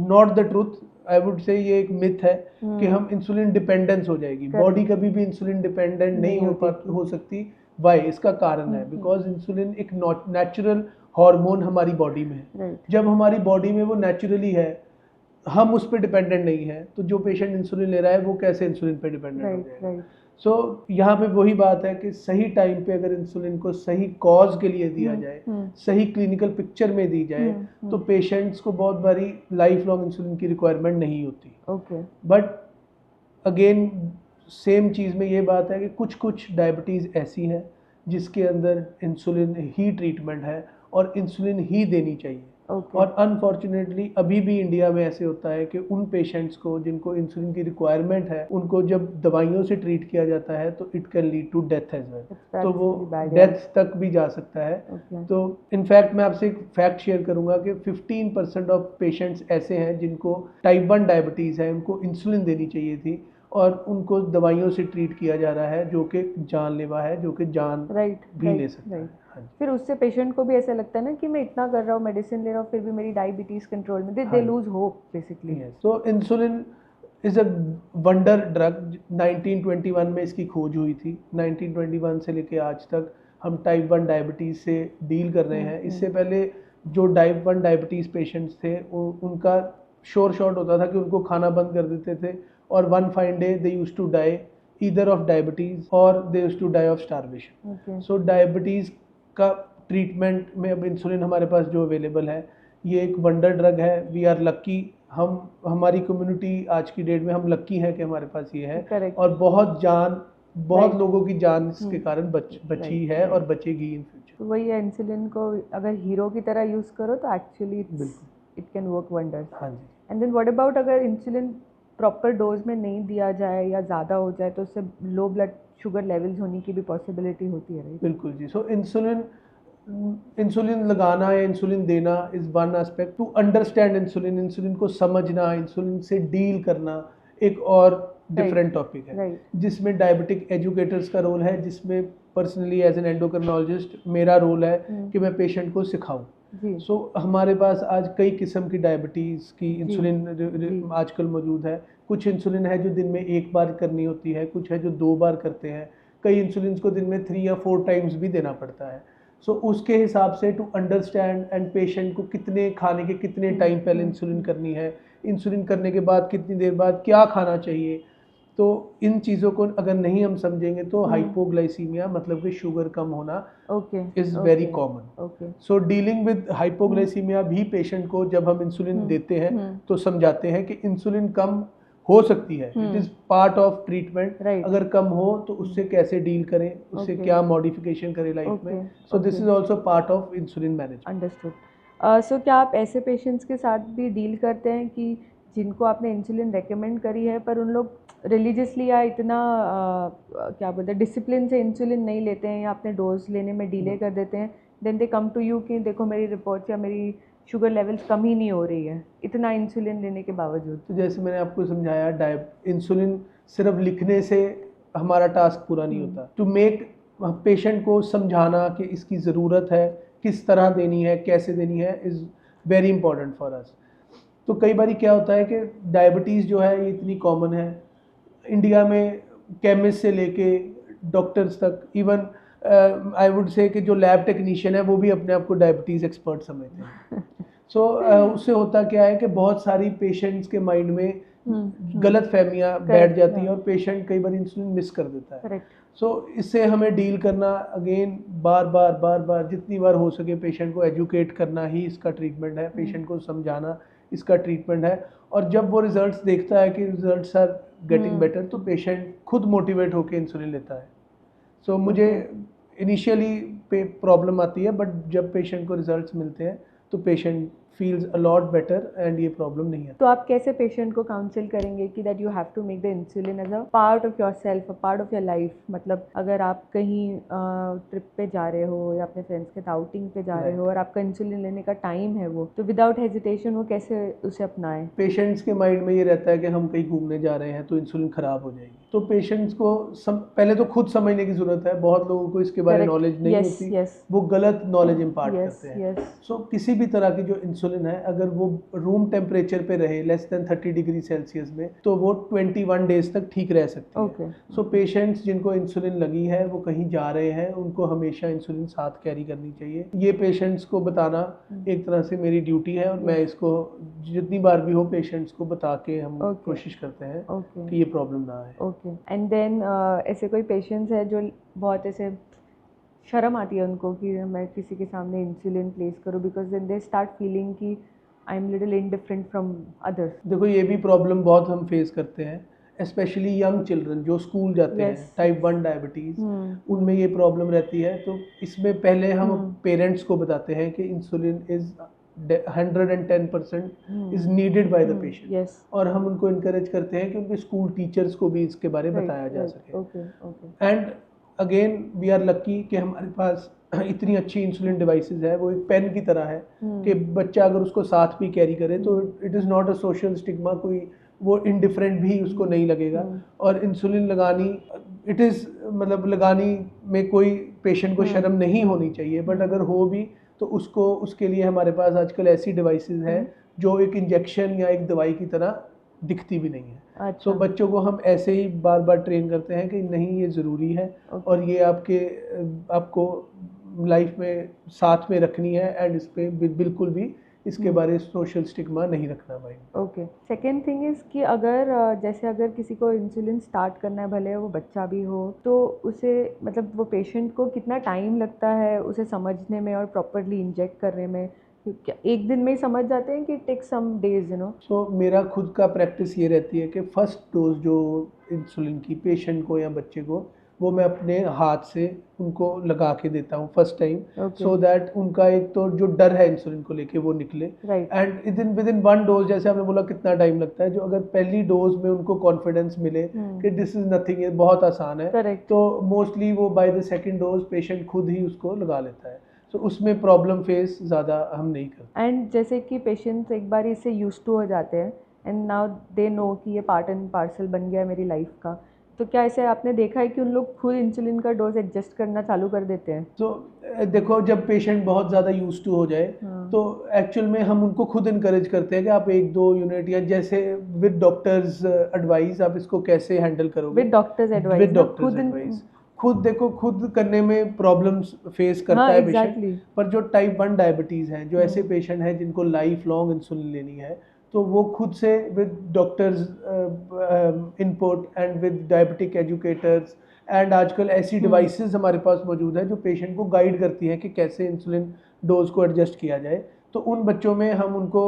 not the truth. I would से ये एक मिथ है कि हम इंसुलिन डिपेंडेंस हो जाएगी. बॉडी कभी भी इंसुलिन डिपेंडेंट नहीं हो सकती. वाई? इसका कारण है बिकॉज इंसुलिन एक नेचुरल हार्मोन हमारी बॉडी में है. जब हमारी बॉडी में वो नेचुरली है, हम उस पर डिपेंडेंट नहीं है, तो जो पेशेंट इंसुलिन ले रहा है वो कैसे इंसुलिन पे डिपेंडेंट हो जाएगा. सो यहाँ पे वही बात है कि सही टाइम पे अगर इंसुलिन को सही कॉज के लिए दिया जाए, सही क्लिनिकल पिक्चर में दी जाए, तो पेशेंट्स को बहुत बारी लाइफ लॉन्ग इंसुलिन की रिक्वायरमेंट नहीं होती. बट अगेन सेम चीज़ में ये बात है कि कुछ डायबिटीज़ ऐसी है जिसके अंदर इंसुलिन ही ट्रीटमेंट है और इंसुलिन ही देनी चाहिए. और अनफॉर्चुनेटली अभी भी इंडिया में ऐसे होता है कि उन पेशेंट्स को जिनको इंसुलिन की रिक्वायरमेंट है, उनको जब दवाइयों से ट्रीट किया जाता है तो it can lead to death as well. तो वो डेथ तक भी जा सकता है. तो इनफैक्ट मैं आपसे एक फैक्ट शेयर करूंगा कि 15% ऑफ पेशेंट्स ऐसे हैं जिनको टाइप 1 डायबिटीज़ है, उनको इंसुलिन देनी चाहिए थी और उनको दवाइयों से ट्रीट किया जा रहा है, जो कि जानलेवा है, जो कि जान भी ले सकता है. फिर उससे पेशेंट को भी ऐसा लगता है ना कि मैं इतना कर रहा हूँ, मेडिसिन ले रहा हूँ, फिर भी मेरी डायबिटीज़ कंट्रोल में, they lose hope basically. So insulin is a wonder drug. 1921 में इसकी खोज हुई थी. 1921 से लेके आज तक हम टाइप 1 डायबिटीज़ से डील कर रहे हैं. इससे पहले जो टाइप 1 डायबिटीज़ पेशेंट्स थे उनका शॉर्ट होता था कि उनको खाना बंद कर देते थे और one fine day they used to die either of diabetes और they used to die of starvation. So diabetes का ट्रीटमेंट में अब इंसुलिन हमारे पास जो अवेलेबल है, ये एक वंडर ड्रग है। वी आर लक्की, हम हमारी कम्युनिटी आज की डेट में हम लक्की हैं कि हमारे पास ये है। Correct. और बहुत Right. लोगों की जान इसके कारण बची Right, है और right. बचेगी इन फ्यूचर। तो वही है, इंसुलिन को अगर हीरो की तरह यूज़ करो तो एक्चुअली बिल्कुल। It can work wonders. हाँ जी। एंड देन व्हाट अबाउट अगर इंसुलिन प्रॉपर डोज में नहीं दिया जाए या ज़्यादा हो जाए तो उससे लो ब्लड शुगर लेवल्स होने की भी पॉसिबिलिटी होती है, राइट? बिल्कुल जी। सो इंसुलिन लगाना या इंसुलिन देना is one aspect. To understand insulin को समझना, इंसुलिन से डील करना एक और डिफरेंट टॉपिक है, राइट। जिसमें डायबिटिक एजुकेटर्स का रोल है, जिसमें पर्सनली एज एन एंडोक्रिनोलॉजिस्ट मेरा रोल है कि मैं पेशेंट को सिखाऊं। जी। सो हमारे पास आज कई किस्म की डायबिटीज़ की जी। इंसुलिन आजकल मौजूद है। कुछ इंसुलिन है जो दिन में एक बार करनी होती है, कुछ है जो 2 बार करते हैं, कई इंसुलिन को दिन में 3 या 4 टाइम्स भी देना पड़ता है। सो उसके हिसाब से टू अंडरस्टैंड एंड पेशेंट को कितने खाने के कितने टाइम पहले इंसुलिन करनी है, इंसुलिन करने के बाद कितनी देर बाद क्या खाना चाहिए, तो इन चीज़ों को अगर नहीं हम समझेंगे तो हाइपोग्लाइसीमिया मतलब कि शुगर कम होना okay. Is very common. Okay. So dealing with hypoglycaemia भी पेशेंट को जब हम इंसुलिन देते हैं तो समझाते हैं कि इंसुलिन कम हो सकती है, it is part of treatment. Right. अगर कम हो तो उससे कैसे डील करें, उससे Okay. क्या मॉडिफिकेशन करें लाइफ में। So this is also part of insulin management. Understood. So क्या आप ऐसे पेशेंट्स के साथ भी डील करते हैं कि जिनको आपने इंसुलिन रेकमेंड करी है पर उन लोग रिलीजियसली या इतना क्या बोलते हैं डिसिप्लिन से इंसुलिन नहीं लेते हैं या अपने डोज लेने में डिले कर देते हैं, then they come to you कि देखो मेरी रिपोर्ट या मेरी शुगर लेवल्स कम ही नहीं हो रही है इतना इंसुलिन लेने के बावजूद? तो जैसे मैंने आपको समझाया, इंसुलिन सिर्फ लिखने से हमारा टास्क पूरा नहीं होता। टू मेक पेशेंट को समझाना कि इसकी ज़रूरत है, किस तरह देनी है, कैसे देनी है, is very important for us. तो कई बार क्या होता है कि डायबिटीज़ जो है ये इतनी कॉमन है इंडिया में, केमिस्ट से लेके डॉक्टर्स तक, इवन आई वुड से कि जो लैब टेक्नीशियन है वो भी अपने आप को डायबिटीज़ एक्सपर्ट समझते हैं। सो उससे होता क्या है कि बहुत सारी पेशेंट्स के माइंड में गलत फहमियाँ बैठ जाती हैं और पेशेंट कई बार इंसुलिन मिस कर देता है। करेक्ट। सो इससे हमें डील करना, अगेन बार बार जितनी बार हो सके पेशेंट को एजुकेट करना ही इसका ट्रीटमेंट है, पेशेंट को समझाना इसका ट्रीटमेंट है। और जब वो रिजल्ट्स देखता है कि रिजल्ट्स आर गेटिंग बेटर तो पेशेंट खुद मोटिवेट होकर इंसुलिन लेता है। सो मुझे इनिशियली प्रॉब्लम आती है, बट जब पेशेंट को रिजल्ट्स मिलते हैं तो patient feels a lot better and ये प्रॉब्लम नहीं है। तो आप कैसे पेशेंट को काउंसिल करेंगे कि that you have to make the insulin as a part of your self, a part of your life? मतलब अगर आप कहीं ट्रिप पे जा रहे हो या अपने फ्रेंड्स के साथ आउटिंग पे जा रहे हो और आपका इंसुलिन लेने का टाइम है वो, तो विदाउट हेजिटेशन वो कैसे उसे अपनाएं? पेशेंट्स के माइंड में ये रहता है कि हम कहीं घूमने जा रहे हैं तो इंसुलिन खराब हो जाएगी। तो पेशेंट्स को पहले तो खुद समझने की जरूरत है। बहुत लोगों को इसके बारे में नॉलेज नहीं होती, वो गलत नॉलेज इम्पार्ट करते हैं। सो किसी भी तरह की जो इंसुलिन है अगर वो रूम टेम्परेचर पे रहे लेस देन 30 डिग्री सेल्सियस में तो वो 21 डेज तक ठीक रह सकती है। सो पेशेंट्स जिनको इंसुलिन लगी है वो कहीं जा रहे हैं उनको हमेशा इंसुलिन साथ कैरी करनी चाहिए। ये पेशेंट्स को बताना एक तरह से मेरी ड्यूटी है और मैं इसको जितनी बार भी हो पेशेंट्स को बता के हम कोशिश करते हैं कि ये प्रॉब्लम ना आए। ओके। एंड देन ऐसे कोई पेशेंट्स है जो बहुत ऐसे शर्म आती है उनको कि मैं किसी के सामने इंसुलिन प्लेस करूँ, because then they start feeling कि I am little indifferent from others. देखो ये भी प्रॉब्लम बहुत हम फेस करते हैं, स्पेशली यंग चिल्ड्रन जो स्कूल जाते हैं, टाइप 1 डायबिटीज़, उनमें ये प्रॉब्लम रहती है। तो इसमें पहले हम पेरेंट्स को बताते हैं कि insulin is 110% is needed by the patient, और हम उनको इनकरेज करते हैं कि उनके स्कूल टीचर्स को भी इसके बारे में बताया जा सके। And again we are lucky कि हमारे पास इतनी अच्छी इंसुलिन डिवाइसेस है, वो एक पेन की तरह है कि बच्चा अगर उसको साथ भी कैरी करे तो it is not a social stigma, कोई वो इनडिफरेंट भी उसको नहीं लगेगा। और इंसुलिन लगानी इट इज़ मतलब लगानी में कोई पेशेंट को शर्म नहीं होनी चाहिए, बट अगर हो भी तो उसको उसके लिए हमारे पास आजकल ऐसी डिवाइसेस हैं जो एक इंजेक्शन या एक दवाई की तरह दिखती भी नहीं है। सो बच्चों को हम ऐसे ही बार बार ट्रेन करते हैं कि नहीं ये ज़रूरी है और ये आपको लाइफ में साथ में रखनी है, एंड इस पे बिल्कुल भी इसके बारे सोशल स्टिग्मा नहीं रखना भाई। ओके। सेकेंड थिंग इज़ कि अगर जैसे अगर किसी को इंसुलिन स्टार्ट करना है, भले वो बच्चा भी हो, तो उसे मतलब वो पेशेंट को कितना टाइम लगता है उसे समझने में और प्रॉपरली इंजेक्ट करने में? क्या एक दिन में ही समझ जाते हैं कि टेक सम डेज सो मेरा खुद का प्रैक्टिस ये रहती है कि फर्स्ट डोज जो इंसुलिन की पेशेंट को या बच्चे को, वो मैं अपने हाथ से उनको लगा के देता हूँ first time, Okay. So that उनका एक तो जो डर है इंसुलिन को लेके वो निकले। Right. And with in one dose, जैसे आपने बोला कितना टाइम लगता है, जो अगर पहली डोज में उनको कॉन्फिडेंस मिले कि दिस इज नथिंग, ये बहुत आसान है, Correct. तो मोस्टली वो by the second dose patient खुद ही उसको लगा लेता है। तो उसमें प्रॉब्लम फेस ज़्यादा हम नहीं करते। एंड जैसे कि पेशेंट्स एक बार इससे यूज टू हो जाते हैं एंड नाउ दे नो कि ये पार्ट एंड पार्सल बन गया है मेरी लाइफ का, तो क्या ऐसे आपने देखा है कि उन लोग खुद इंसुलिन का डोज एडजस्ट करना चालू कर देते हैं? तो देखो, जब पेशेंट बहुत ज़्यादा यूज टू हो जाए तो एक्चुअल में हम उनको खुद इनकरेज करते हैं कि आप 1-2 यूनिट, या जैसे विद डॉक्टर्स एडवाइस आप इसको कैसे हैंडल करोगे। With doctors advice, with doctors advice खुद देखो, खुद करने में प्रॉब्लम्स फेस करता हाँ, है पेशेंट। exactly. पर जो टाइप 1 डायबिटीज़ हैं, जो ऐसे पेशेंट हैं जिनको लाइफ लॉन्ग इंसुलिन लेनी है, तो वो खुद से with doctors input and with diabetic educators, and आजकल ऐसी डिवाइसेस हमारे पास मौजूद है जो पेशेंट को गाइड करती हैं कि कैसे इंसुलिन डोज को एडजस्ट किया जाए। तो उन बच्चों में हम उनको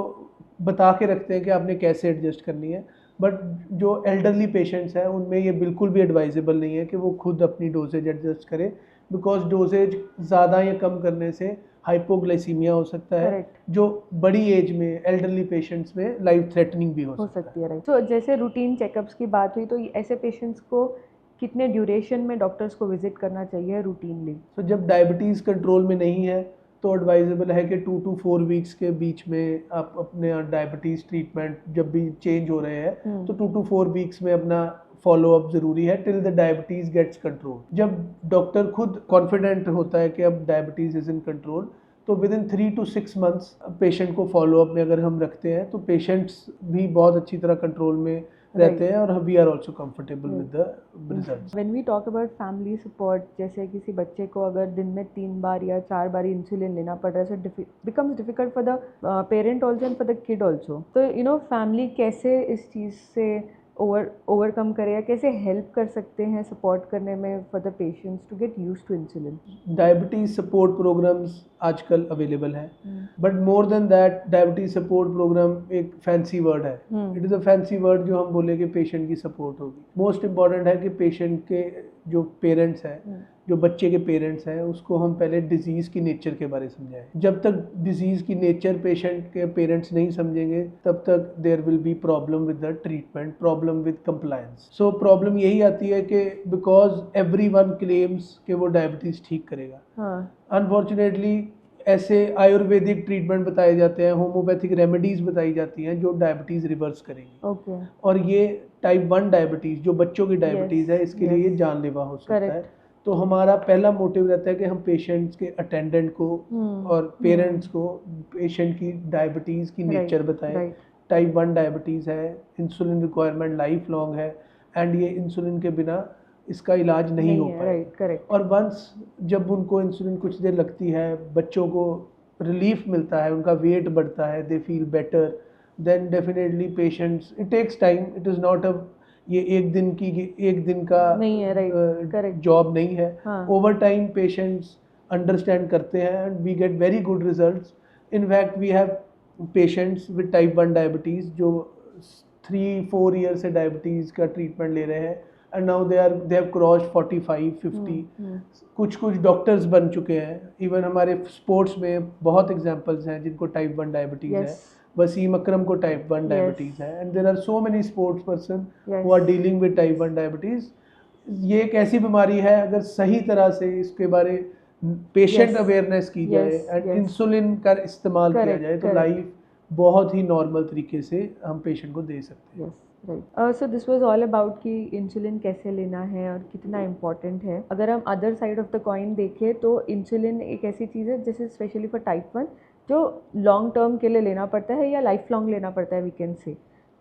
बता के रखते हैं कि आपने कैसे एडजस्ट करनी है। बट जो एल्डरली पेशेंट्स हैं उनमें ये बिल्कुल भी एडवाइजेबल नहीं है कि वो खुद अपनी डोजेज एडजस्ट करें, बिकॉज डोजेज ज़्यादा या कम करने से हाइपोग्लाइसीमिया हो सकता है, Correct. जो बड़ी एज में एल्डरली पेशेंट्स में लाइफ थ्रेटनिंग भी हो सकती है। राइट। तो जैसे रूटीन चेकअप्स की बात हुई, तो ऐसे पेशेंट्स को कितने ड्यूरेशन में डॉक्टर्स को विजिट करना चाहिए रूटीनली? तो जब डायबिटीज़ कंट्रोल में नहीं है तो एडवाइजेबल है कि 2 to 4 वीक्स के बीच में आप अपने डायबिटीज़ ट्रीटमेंट जब भी चेंज हो रहे हैं तो 2 to 4 वीक्स में अपना फॉलो अप ज़रूरी है till the diabetes gets control. जब डॉक्टर खुद कॉन्फिडेंट होता है कि अब डायबिटीज़ इज़ इन कंट्रोल, तो within 3 to 6 months patient को फॉलो अप में अगर हम रखते हैं तो पेशेंट्स भी बहुत अच्छी तरह कंट्रोल में रहते हैं, और we are also comfortable with the results. When we talk about family support, जैसे किसी बच्चे को अगर दिन में 3 बार या 4 बार इंसुलिन लेना पड़ रहा है, so becomes difficult for the parent also and for the kid also, तो फैमिली कैसे इस चीज़ से ओवरकम करे या कैसे हेल्प कर सकते हैं सपोर्ट करने में for the patients to get used to insulin? Diabetes support programs आजकल अवेलेबल हैं, but more than that diabetes support program एक फैंसी वर्ड है। It is a fancy word जो हम बोले कि पेशेंट की सपोर्ट होगी। मोस्ट इम्पॉर्टेंट है कि पेशेंट के जो पेरेंट्स हैं, जो बच्चे के पेरेंट्स हैं, उसको हम पहले डिजीज़ की नेचर के बारे में समझाएं। जब तक डिजीज़ की नेचर पेशेंट के पेरेंट्स नहीं समझेंगे तब तक there will be problem with the treatment, problem with compliance. So problem यही आती है कि बिकॉज एवरीवन क्लेम्स कि वो डायबिटीज़ ठीक करेगा, अनफॉर्चुनेटली ऐसे आयुर्वेदिक ट्रीटमेंट बताए जाते हैं, होम्योपैथिक रेमेडीज़ बताई जाती हैं जो डायबिटीज़ रिवर्स करेंगी। ओके। और ये टाइप 1 डायबिटीज़ जो बच्चों की डायबिटीज़ है, इसके लिए ये जानलेवा हो सकता है। तो हमारा पहला मोटिव रहता है कि हम पेशेंट्स के अटेंडेंट को और पेरेंट्स को पेशेंट की डायबिटीज़ की नेचर बताएं। टाइप 1 डायबिटीज़ है, इंसुलिन रिक्वायरमेंट लाइफ लॉन्ग है, एंड ये इंसुलिन के बिना इसका इलाज नहीं हो पाएगा। और वंस जब उनको इंसुलिन कुछ देर लगती है, बच्चों को रिलीफ मिलता है, उनका वेट बढ़ता है, they feel better, then definitely patients, it takes time, it is not a ये एक दिन का नहीं है, करेक्ट जॉब नहीं है। ओवर टाइम पेशेंट्स अंडरस्टैंड करते हैं and we get very good results. In fact we have patients with type 1 diabetes जो 3-4 ईयर से डायबिटीज़ का ट्रीटमेंट ले रहे हैं, and now they have crossed 45-50। कुछ डॉक्टर्स बन चुके हैं। इवन हमारे स्पोर्ट्स में बहुत एग्जांपल्स हैं जिनको टाइप 1 डायबिटीज़ है। वसीम अकरम को टाइप 1 डायबिटीज़ है, and there are so many sports person who are dealing with type 1 diabetes. ये एक ऐसी बीमारी है, अगर सही तरह से इसके बारे पेशेंट अवेयरनेस की जाए एंड इंसुलिन का इस्तेमाल किया जाए तो लाइफ बहुत ही नॉर्मल तरीके से हम पेशेंट को दे सकते हैं। Right. So this was all about कि इंसुलिन कैसे लेना है और कितना इम्पॉर्टेंट है। अगर हम other side of the coin देखें तो इंसुलिन एक ऐसी चीज़ है जैसे स्पेशली फॉर टाइप 1 जो लॉन्ग टर्म के लिए लेना पड़ता है या लाइफ लॉन्ग लेना पड़ता है, वी कैन से।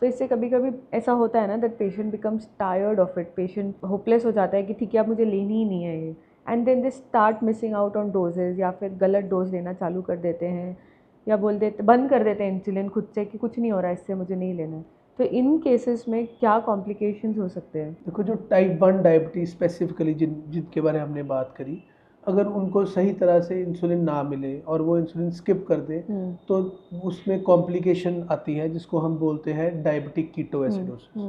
तो इससे कभी कभी ऐसा होता है ना that patient becomes tired of it, patient hopeless हो जाता है कि ठीक है अब मुझे लेनी ही नहीं है ये, and then they start missing out on doses या फिर गलत डोज लेना चालू कर देते हैं या बंद कर देते हैं इंसुलिन खुद से कि कुछ नहीं हो रहा है इससे, मुझे नहीं लेना है। तो इन केसेस में क्या कॉम्प्लिकेशंस हो सकते हैं? देखो, जो टाइप 1 डायबिटीज़ स्पेसिफिकली जिनके बारे में हमने बात करी, अगर उनको सही तरह से इंसुलिन ना मिले और वो इंसुलिन स्किप कर दे तो उसमें कॉम्प्लिकेशन आती है जिसको हम बोलते हैं डायबिटिक कीटोएसिडोसिस।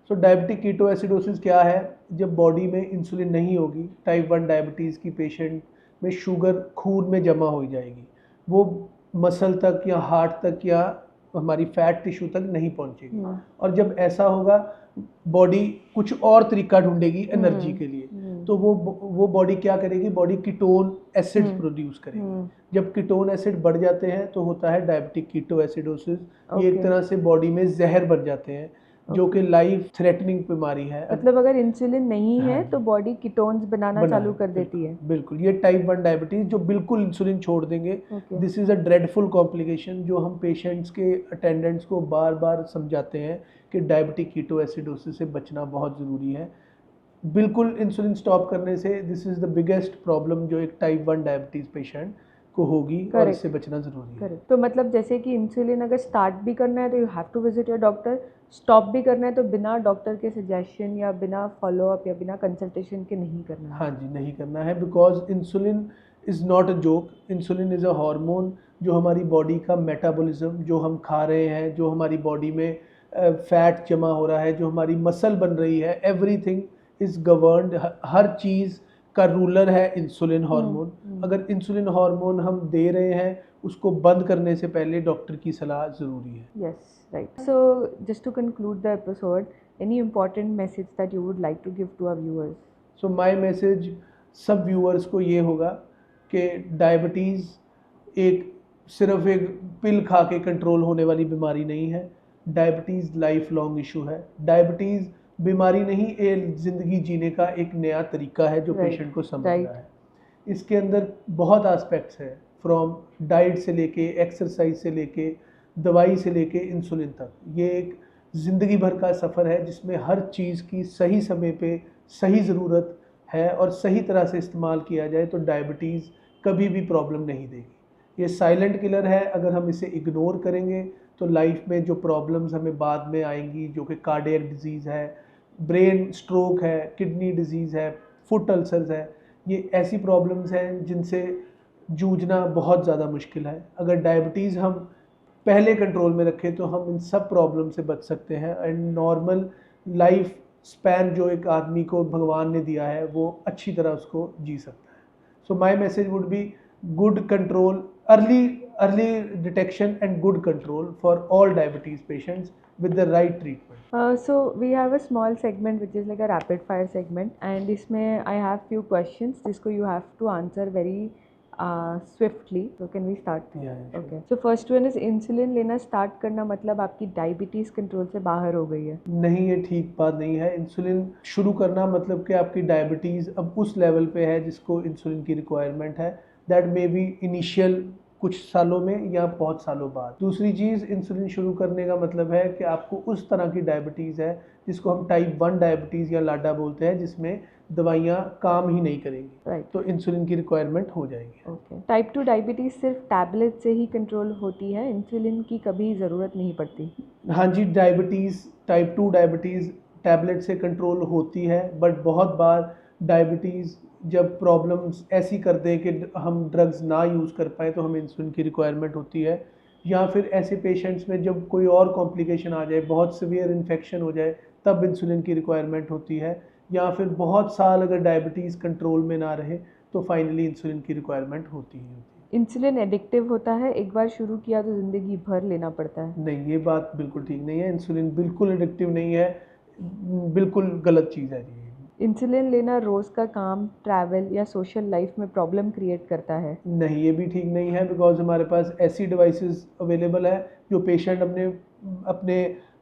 सो डायबिटिक कीटोएसिडोसिस क्या है? जब बॉडी में इंसुलिन नहीं होगी, टाइप 1 डायबिटीज़ की पेशेंट में शुगर खून में जमा हो जाएगी, वो मसल तक या हार्ट तक या हमारी फैट टिश्यू तक नहीं पहुंचेगी। और जब ऐसा होगा बॉडी कुछ और तरीका ढूंढेगी एनर्जी के लिए, तो वो बॉडी क्या करेगी? बॉडी कीटोन एसिड प्रोड्यूस करेगी। जब कीटोन एसिड बढ़ जाते हैं तो होता है डायबिटिक कीटोएसिडोसिस। ये एक तरह से बॉडी में जहर बन जाते हैं जो कि लाइफ थ्रेटनिंग बीमारी है। मतलब अगर इंसुलिन नहीं है तो बॉडी कीटोन्स बनाना चालू कर देती है। बिल्कुल, ये टाइप 1 डायबिटीज जो बिल्कुल इंसुलिन छोड़ देंगे, this is a dreadful complication जो हम पेशेंट्स के अटेंडेंट्स को बार बार समझाते हैं कि डायबिटिक कीटोएसिडोसिस से बचना बहुत ज़रूरी है। बिल्कुल इंसुलिन स्टॉप करने से this is the biggest problem जो एक टाइप 1 डायबिटीज़ पेशेंट को होगी और इससे बचना ज़रूरी है। तो मतलब जैसे कि इंसुलिन अगर स्टार्ट भी करना है तो you have to visit your doctor, stop भी करना है तो बिना डॉक्टर के सजेशन या बिना फॉलोअप या बिना कंसल्टेशन के नहीं करना है। हाँ जी, नहीं करना है, because insulin is not a joke. Insulin is a hormone जो हमारी बॉडी का मेटाबॉलिज्म, जो हम खा रहे हैं, जो हमारी बॉडी में फैट जमा हो रहा है, जो हमारी मसल बन रही है, एवरीथिंग इज़ गवर्नड। हर चीज़ का रूलर है इंसुलिन हार्मोन। अगर इंसुलिन हार्मोन हम दे रहे हैं, उसको बंद करने से पहले डॉक्टर की सलाह ज़रूरी है। Yes, right. So just to conclude the episode, any important message that you would like to give to our viewers? So my message सब व्यूअर्स को ये होगा कि डायबिटीज़ सिर्फ एक पिल खा के कंट्रोल होने वाली बीमारी नहीं है। डायबिटीज़ लाइफ लॉन्ग इशू है। डायबिटीज़ बीमारी नहीं, ये ज़िंदगी जीने का एक नया तरीका है जो पेशेंट को समझना है। इसके अंदर बहुत एस्पेक्ट्स हैं, फ्रॉम डाइट से लेके, एक्सरसाइज से लेके, दवाई से लेके इंसुलिन तक। ये एक ज़िंदगी भर का सफ़र है जिसमें हर चीज़ की सही समय पे सही ज़रूरत है और सही तरह से इस्तेमाल किया जाए तो डायबिटीज़ कभी भी प्रॉब्लम नहीं देगी। ये साइलेंट किलर है, अगर हम इसे इग्नोर करेंगे तो लाइफ में जो प्रॉब्लम्स हमें बाद में आएंगी, जो कि कार्डियक डिजीज़ है, ब्रेन स्ट्रोक है, किडनी डिजीज़ है, फुट अल्सर्स है, ये ऐसी प्रॉब्लम्स हैं जिनसे जूझना बहुत ज़्यादा मुश्किल है। अगर डायबिटीज़ हम पहले कंट्रोल में रखें तो हम इन सब प्रॉब्लम से बच सकते हैं एंड नॉर्मल लाइफ स्पैन जो एक आदमी को भगवान ने दिया है वो अच्छी तरह उसको जी सकता है। सो my message would be good control, early detection and good control for all diabetes patients with the right treatment. So we have a small segment which is like a rapid fire segment, and इसमें I have few questions जिसको you have to answer very swiftly. So can we start? Yeah, sure. Okay. So first one is insulin लेना start करना मतलब आपकी diabetes control से बाहर हो गई है? नहीं, ये ठीक बात नहीं है। इंसुलिन शुरू करना मतलब कि आपकी डायबिटीज़ अब उस लेवल पे है जिसको इंसुलिन की रिक्वायरमेंट है। दैट मे बी इनिशियल कुछ सालों में या बहुत सालों बाद। दूसरी चीज़, इंसुलिन शुरू करने का मतलब है कि आपको उस तरह की डायबिटीज़ है जिसको हम टाइप 1 डायबिटीज़ या लाडा बोलते हैं, जिसमें दवाइयाँ काम ही नहीं करेंगी। Right. तो इंसुलिन की रिक्वायरमेंट हो जाएगी। ओके। टाइप 2 डायबिटीज़ सिर्फ टैबलेट से ही कंट्रोल होती है, इंसुलिन की कभी ज़रूरत नहीं पड़ती? हाँ जी, टाइप 2 डायबिटीज़ टैबलेट से कंट्रोल होती है, बट बहुत बार डायबिटीज़ जब प्रॉब्लम्स ऐसी कर दें कि हम ड्रग्स ना यूज़ कर पाएँ तो हमें इंसुलिन की रिक्वायरमेंट होती है। या फिर ऐसे पेशेंट्स में जब कोई और कॉम्प्लिकेशन आ जाए, बहुत सीवियर इन्फेक्शन हो जाए, तब इंसुलिन की रिक्वायरमेंट होती है। या फिर बहुत साल अगर डायबिटीज़ कंट्रोल में ना रहे तो फाइनली इंसुलिन की रिक्वायरमेंट होती ही होती है। इंसुलिन एडिक्टिव होता है, एक बार शुरू किया तो ज़िंदगी भर लेना पड़ता है? नहीं, ये बात बिल्कुल ठीक नहीं है। इंसुलिन बिल्कुल एडिक्टिव नहीं है, बिल्कुल गलत चीज़ है जी। इंसुलिन लेना रोज़ का काम, ट्रैवल या सोशल लाइफ में प्रॉब्लम क्रिएट करता है? नहीं, ये भी ठीक नहीं है, बिकॉज हमारे पास ऐसी डिवाइसेस अवेलेबल है जो पेशेंट अपने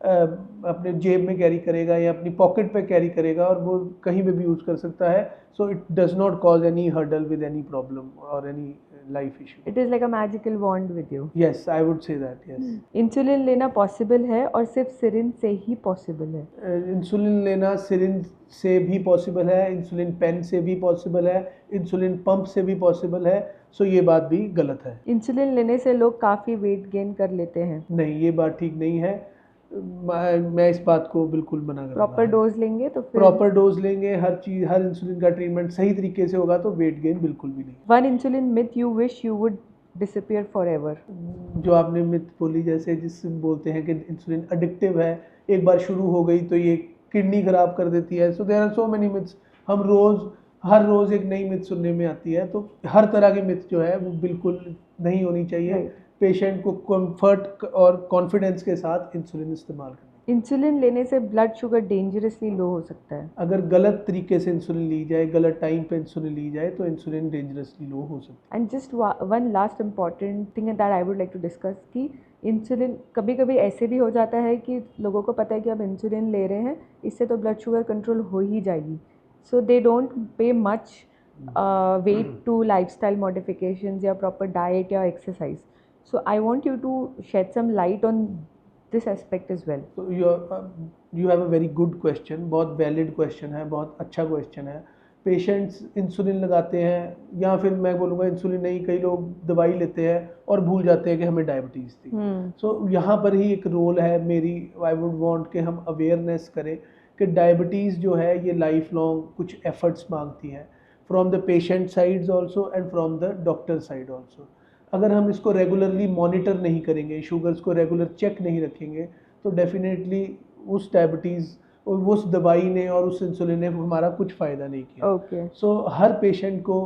अपने जेब में कैरी करेगा या अपनी पॉकेट पे कैरी करेगा और वो कहीं पे भी यूज़ कर सकता है। So it does not cause any hurdle with any problem और any life issue. It is like a magical wand with you? Yes, I would say that, yes. Insulin लेना पॉसिबल है और सिर्फ सिरिंज से ही पॉसिबल है? Insulin लेना syringe से भी पॉसिबल है, इंसुलिन पेन से भी पॉसिबल है, इंसुलिन पंप से भी पॉसिबल है। सो ये बात भी गलत है। इंसुलिन लेने से लोग काफ़ी वेट गेन कर लेते हैं? नहीं, ये बात ठीक नहीं है। मैं इस बात को बिल्कुल मना करूँगा। प्रॉपर डोज लेंगे तो फिर प्रॉपर डोज लेंगे, हर चीज़, हर इंसुलिन का ट्रीटमेंट सही तरीके से होगा तो वेट गेन बिल्कुल भी नहीं। One insulin myth you wish you would disappear forever. जो आपने मिथ बोली, जैसे जिससे बोलते हैं कि इंसुलिन एडिक्टिव है, एक बार शुरू हो गई तो ये किडनी खराब कर देती है। So there are so many myths. हम हर रोज़ एक नई मिथ सुनने में आती है, तो हर तरह की मिथ जो है वो बिल्कुल नहीं होनी चाहिए। Right. पेशेंट को कंफर्ट और कॉन्फिडेंस के साथ इंसुलिन इस्तेमाल करना। इंसुलिन लेने से ब्लड शुगर डेंजरसली लो हो सकता है। अगर गलत तरीके से इंसुलिन ली जाए, गलत टाइम पे इंसुलिन ली जाए तो इंसुलिन डेंजरसली लो हो सकता है। And just one last important thing that I would like to discuss कि इंसुलिन कभी कभी ऐसे भी हो जाता है कि लोगों को पता है कि अब इंसुलिन ले रहे हैं, इससे तो ब्लड शुगर कंट्रोल हो ही जाएगी, so they don't pay much weight to lifestyle modifications या प्रॉपर डाइट या exercise. So I want you to shed some light on this aspect is well. तो you have a very good question, बहुत valid question है, बहुत अच्छा question है। Patients insulin लगाते हैं, या फिर मैं बोलूँगा इंसुलिन नहीं, कई लोग दवाई लेते हैं और भूल जाते हैं कि हमें डायबिटीज़ थी। सो यहाँ पर ही एक रोल है मेरी, आई वुड वांट कि हम अवेयरनेस करें कि डायबिटीज़ जो है ये लाइफ लॉन्ग कुछ एफर्ट्स मांगती है, from the patient sides also and from the doctor side also. अगर हम इसको रेगुलरली मॉनिटर नहीं करेंगे, शुगर्स को रेगुलर चेक नहीं रखेंगे, तो डेफिनेटली उस डायबिटीज़, उस दवाई ने और उस इंसुलिन ने हमारा कुछ फ़ायदा नहीं किया। ओके. सो हर पेशेंट को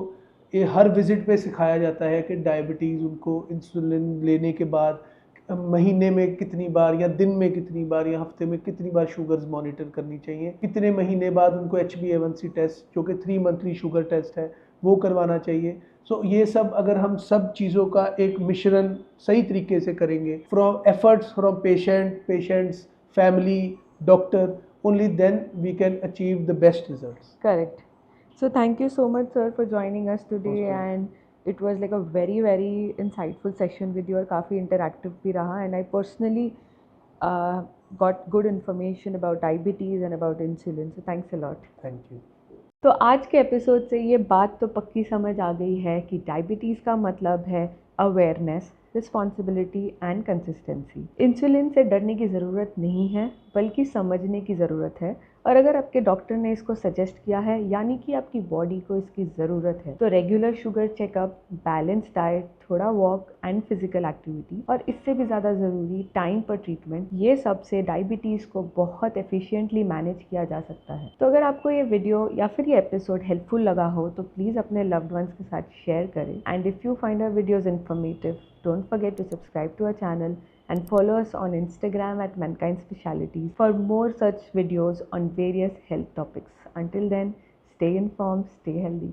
ये हर विजिट पे सिखाया जाता है कि डायबिटीज़ उनको इंसुलिन लेने के बाद महीने में कितनी बार या दिन में कितनी बार या हफ्ते में कितनी बार शुगर्स मॉनिटर करनी चाहिए, कितने महीने बाद उनको HbA1c टेस्ट, जो कि 3 मंथली शुगर टेस्ट है, वो करवाना चाहिए। सो ये सब अगर हम सब चीज़ों का एक मिश्रण सही तरीके से करेंगे, from efforts from patients, family, doctor, only then we can achieve the best results. Correct. So thank you so much, sir, for joining us today. Most welcome. And it was like a very very insightful session with you और काफ़ी interactive भी रहा. And I personally got good information about diabetes and about insulin. So thanks a lot. Thank you. तो आज के episode से ये बात तो पक्की समझ आ गई है कि डायबिटीज़ का मतलब है awareness, responsibility and consistency. Insulin से डरने की ज़रूरत नहीं है, बल्कि समझने की ज़रूरत है. और अगर आपके डॉक्टर ने इसको सजेस्ट किया है, यानी कि आपकी बॉडी को इसकी ज़रूरत है, तो regular sugar checkup, balance diet, थोड़ा वॉक एंड फिजिकल एक्टिविटी, और इससे भी ज़्यादा ज़रूरी टाइम पर ट्रीटमेंट, ये सब से डायबिटीज़ को बहुत एफिशिएंटली मैनेज किया जा सकता है. तो अगर आपको ये वीडियो या फिर ये एपिसोड हेल्पफुल लगा हो तो प्लीज़ अपने लव्ड वंस के साथ शेयर करें. And if you find our videos informative, don't forget to subscribe to our channel and follow us on Instagram at Mankind Specialities for more such videos on various health topics. Until then, stay informed, stay healthy.